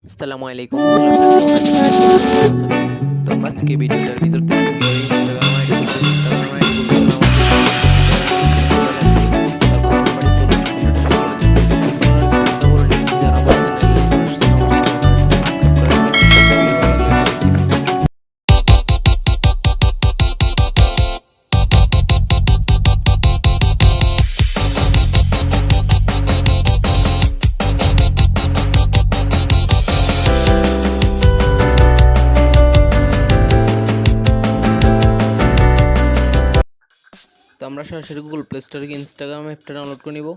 আসসালামু আলাইকুম। Hello friends, কেমন আছেন? তো আমরা আজকে ভিডিওটার ভিতর দেখব কিভাবে ইনস্টাগ্রাম আইডি খুলতে ইনস্টাগ্রাম আইডি খুলতে হলে আমাদের তারপর আমার বাড়ি চলে ভিডিওটা শুরু করা যাক। ভিডিও শুরু করার আগে একটা কথা বলে নিচ্ছি, যারা আমার চ্যানেলে নতুন আসছেন অবশ্যই চ্যানেলটা সাবস্ক্রাইব করে রাখবেন। ভিডিও ভালো লাগলে লাইক দিবেন। তো আমরা সরাসরি গুগল প্লে স্টোর থেকে ইনস্টাগ্রাম অ্যাপটা ডাউনলোড করে নিব।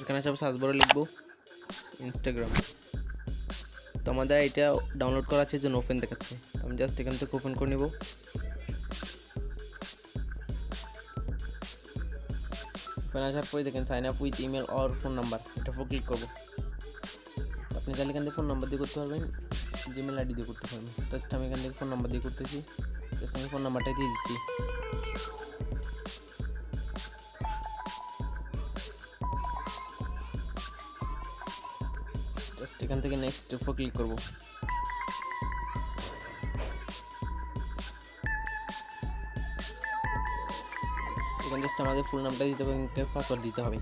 এখানে সব সার্চ বারে লিখব ইনস্টাগ্রাম। তো আমাদের এটা ডাউনলোড করা আছে, জন্য ওপেন দেখাচ্ছে। আমি জাস্ট এখান থেকে ওপেন করে নিব। ওপেন আসার পরে দেখেন sign up with email or phone number, এটা উপর ক্লিক করব। আপনি চাইলে এখান থেকে ফোন নাম্বার দিয়ে করতে পারবেন, জিমেল আইডি দিয়ে করতে পারবেন। জাস্ট আমি এখান থেকে ফোন নাম্বার দিয়ে করতেছি। জাস্ট আমি ফোন নাম্বারটাই দিয়ে দিচ্ছি। জাস্ট এখান থেকে নেক্সট উপর ক্লিক করব। এখানে জাস্ট আমাদের ফুল নামটা দিতে হবে, পাসওয়ার্ড দিতে হবে।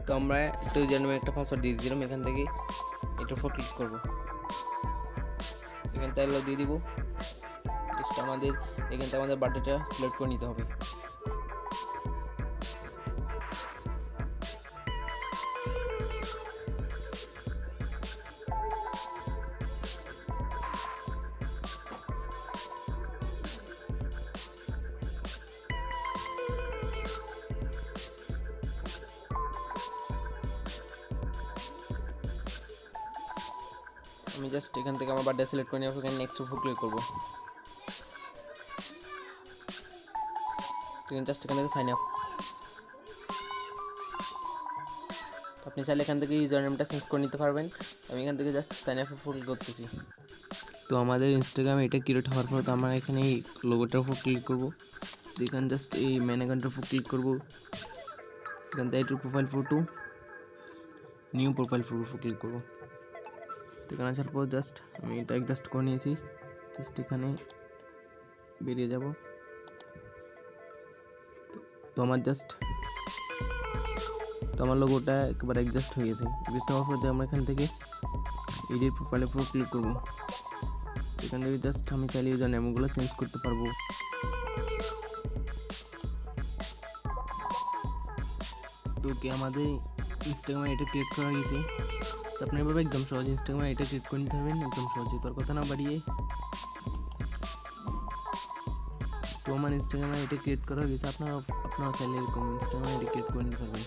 তো আমরা একটা ইউজার নেমে একটা পাসওয়ার্ড দিয়ে দিলাম। এখান থেকে এটার উপর ক্লিক করব। এখান থেকে দিয়ে দিব। জাস্ট আমাদের এখান থেকে আমাদের বার্থডেটা সিলেক্ট করে নিতে হবে। আমি জাস্ট এখান থেকে আমার বার্থডে সিলেক্ট করে নিয়ে এখানে নেক্সট উপর ক্লিক করব। জাস্ট এখান থেকে সাইন আপ। আপনি চাইলে এখান থেকে ইউজার নেমটা চেঞ্জ করে নিতে পারবেন। আমি এখান থেকে জাস্ট সাইন আপে ক্লিক করতেছি। তো আমাদের ইনস্টাগ্রামে এটা ক্রিয়েট হওয়ার পর তো আমরা এখানে এই লোগোটার উপর ক্লিক করব। এখানে জাস্ট এই মেন অ্যাকাউন্টের উপর ক্লিক করব। এখান থেকে একটু profile photo, new profile photo উপর ক্লিক করব। এখানে আসার পর জাস্ট আমি এটা অ্যাডজাস্ট করে নিয়েছি। জাস্ট এখানে বেরিয়ে যাব। তো আমার লোগোটা একবার অ্যাডজাস্ট হয়ে গেছে। অ্যাডজাস্ট হওয়ার পর আমরা এখান থেকে এডিট প্রোফাইলের উপর ক্লিক করব। এখান থেকে জাস্ট আমি চাইলে ইউজার নেমগুলো চেঞ্জ করতে পারবো। তো কি আমাদের ইনস্টাগ্রামে এটা ক্রিয়েট করা গেছে। তো আপনি এভাবে একদম সহজ ইনস্টাগ্রামে এটা ক্রিয়েট করে নিতে পারবেন, একদম সহজে। তোর কথা না বাড়িয়ে তো আমার ইনস্টাগ্রামে এটা ক্রিয়েট করা গেছে। আপনারা চাইলে এরকম ইনস্টাগ্রামে এটা ক্রিয়েট করে নিতে পারবেন।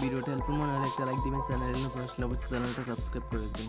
ভিডিওটা হেল্পফুল মনে হলে একটা লাইক দিবেন। চ্যানেলে নতুন আসলে অবশ্যই চ্যানেলটা সাবস্ক্রাইব করে রাখবেন।